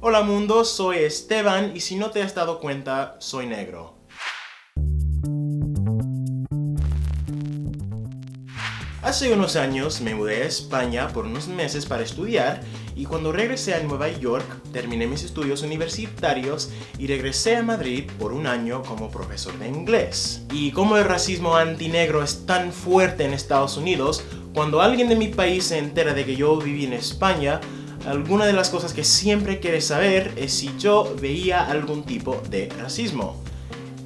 Hola mundo, soy Esteban y si no te has dado cuenta, soy negro. Hace unos años me mudé a España por unos meses para estudiar y cuando regresé a Nueva York terminé mis estudios universitarios y regresé a Madrid por un año como profesor de inglés. Y como el racismo antinegro es tan fuerte en Estados Unidos, cuando alguien de mi país se entera de que yo viví en España, alguna de las cosas que siempre quiere saber es si yo veía algún tipo de racismo.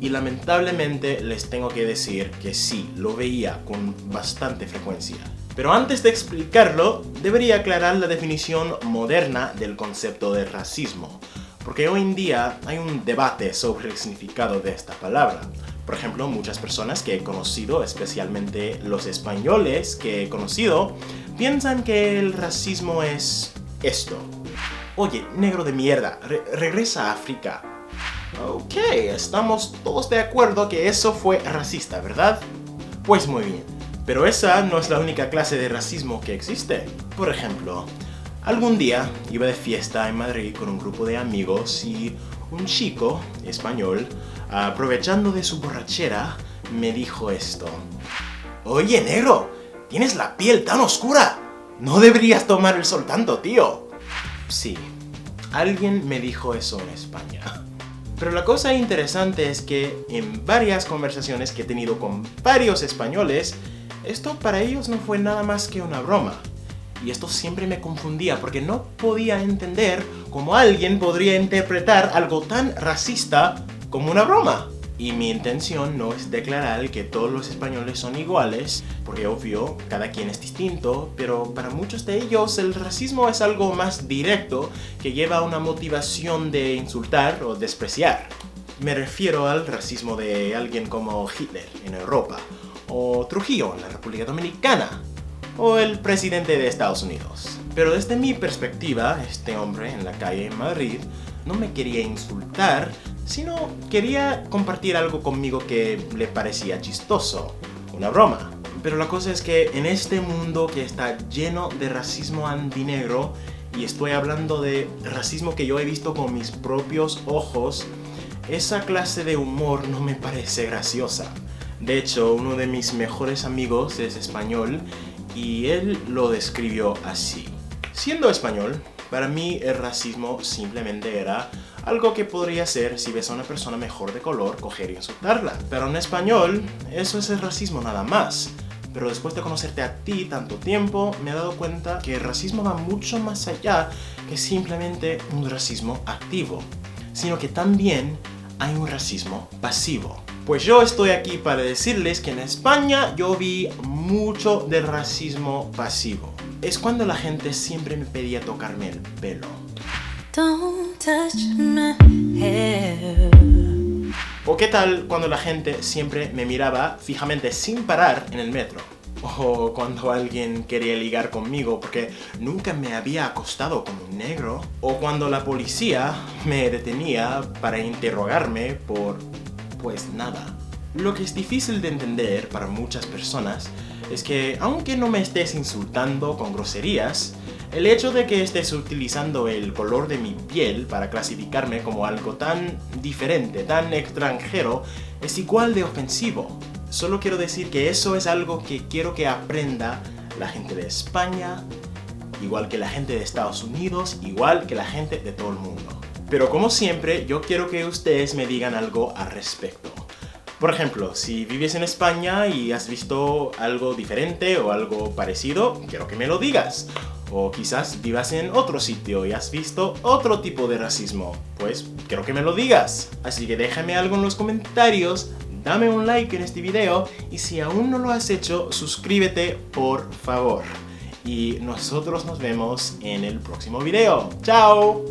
Y lamentablemente les tengo que decir que sí, lo veía con bastante frecuencia. Pero antes de explicarlo, debería aclarar la definición moderna del concepto de racismo, porque hoy en día hay un debate sobre el significado de esta palabra. Por ejemplo, muchas personas que he conocido, especialmente los españoles que he conocido, piensan que el racismo es esto. Oye, negro de mierda, regresa a África. Ok, estamos todos de acuerdo que eso fue racista, ¿verdad? Pues muy bien, pero esa no es la única clase de racismo que existe. Por ejemplo, algún día iba de fiesta en Madrid con un grupo de amigos y un chico español, aprovechando de su borrachera, me dijo esto. Oye, negro, tienes la piel tan oscura. No deberías tomar el sol tanto, tío. Sí, alguien me dijo eso en España. Pero la cosa interesante es que en varias conversaciones que he tenido con varios españoles, esto para ellos no fue nada más que una broma. Y esto siempre me confundía porque no podía entender cómo alguien podría interpretar algo tan racista como una broma. Y mi intención no es declarar que todos los españoles son iguales, porque obvio, cada quien es distinto, pero para muchos de ellos el racismo es algo más directo que lleva a una motivación de insultar o despreciar. Me refiero al racismo de alguien como Hitler en Europa, o Trujillo en la República Dominicana, o el presidente de Estados Unidos. Pero desde mi perspectiva, este hombre en la calle en Madrid no me quería insultar, sino quería compartir algo conmigo que le parecía chistoso, una broma. Pero la cosa es que en este mundo que está lleno de racismo antinegro, y estoy hablando de racismo que yo he visto con mis propios ojos, esa clase de humor no me parece graciosa. De hecho, uno de mis mejores amigos es español y él lo describió así. Siendo español, para mí el racismo simplemente era algo que podría ser si ves a una persona mejor de color, coger y insultarla. Pero en español, eso es el racismo nada más. Pero después de conocerte a ti tanto tiempo, me he dado cuenta que el racismo va mucho más allá que simplemente un racismo activo, sino que también hay un racismo pasivo. Pues yo estoy aquí para decirles que en España yo vi mucho del racismo pasivo. Es cuando la gente siempre me pedía tocarme el pelo. Don't touch my hair. ¿O qué tal cuando la gente siempre me miraba fijamente sin parar en el metro? O cuando alguien quería ligar conmigo porque nunca me había acostado con un negro. O cuando la policía me detenía para interrogarme por, pues nada. Lo que es difícil de entender para muchas personas es que, aunque no me estés insultando con groserías, el hecho de que estés utilizando el color de mi piel para clasificarme como algo tan diferente, tan extranjero, es igual de ofensivo. Solo quiero decir que eso es algo que quiero que aprenda la gente de España, igual que la gente de Estados Unidos, igual que la gente de todo el mundo. Pero como siempre, yo quiero que ustedes me digan algo al respecto. Por ejemplo, si vives en España y has visto algo diferente o algo parecido, quiero que me lo digas. O quizás vivas en otro sitio y has visto otro tipo de racismo, pues quiero que me lo digas. Así que déjame algo en los comentarios, dame un like en este video y si aún no lo has hecho, suscríbete por favor. Y nosotros nos vemos en el próximo video. ¡Chao!